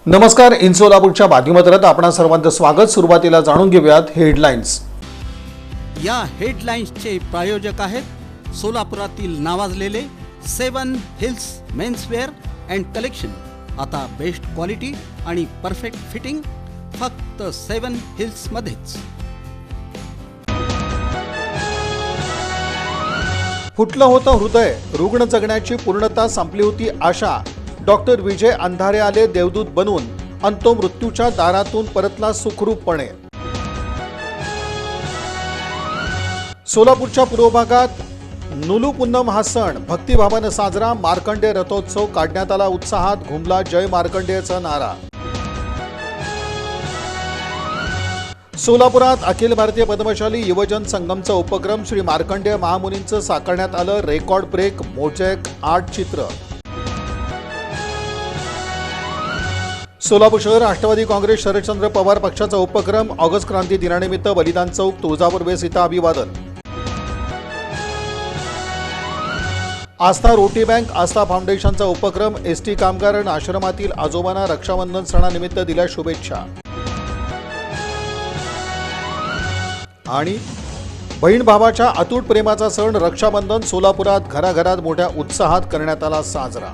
नमस्कार. इन सोलापूरच्या बातमीपत्रात आपणा सर्वांचं स्वागत. सुरुवातीला जाणून घेऊयात हेडलाईन्स. या हेडलाईन्सचे प्रायोजक आहेत सोलापुरातील नावाजलेले 7 हिल्स मेन्सवेअर अँड कलेक्शन. आता बेस्ट क्वालिटी आणि परफेक्ट फिटिंग फक्त 7 हिल्स मध्येच. फुटलं होतं हृदय, रुग्ण जगण्याची पूर्णता संपली होती आशा. डॉक्टर विजय अंधारे आले देवदूत बनून, अंतो मृत्यूच्या दारातून परतला सुखरूपपणे. सोलापूरच्या पूर्व भागात नुलू पुन्नम हा सण भक्तिभावानं साजरा. मार्कंडेय रथोत्सव काढण्यात आला. उत्साहात घुमला जय मार्कंडेयचा नारा. सोलापुरात अखिल भारतीय पद्मशाली युवजन संगमचा उपक्रम. श्री मार्कंडेय महामुनींचं साकारण्यात आलं रेकॉर्ड ब्रेक मोजेक आर्ट चित्र. सोलापूर शहर राष्ट्रवादी काँग्रेस शरदचंद्र पवार पक्षाचा उपक्रम. ऑगस्ट क्रांती दिनानिमित्त बलिदान चौक तुळजापूर वेस इथं अभिवादन. आस्था रोटी बँक आस्था फाउंडेशनचा उपक्रम. एसटी कामगार आश्रमातील आजोबांना रक्षाबंधन सणानिमित्त दिल्या शुभेच्छा. आणि बहीण भावाच्या अतूट प्रेमाचा सण रक्षाबंधन सोलापुरात घराघरात मोठ्या उत्साहात करण्यात आला साजरा.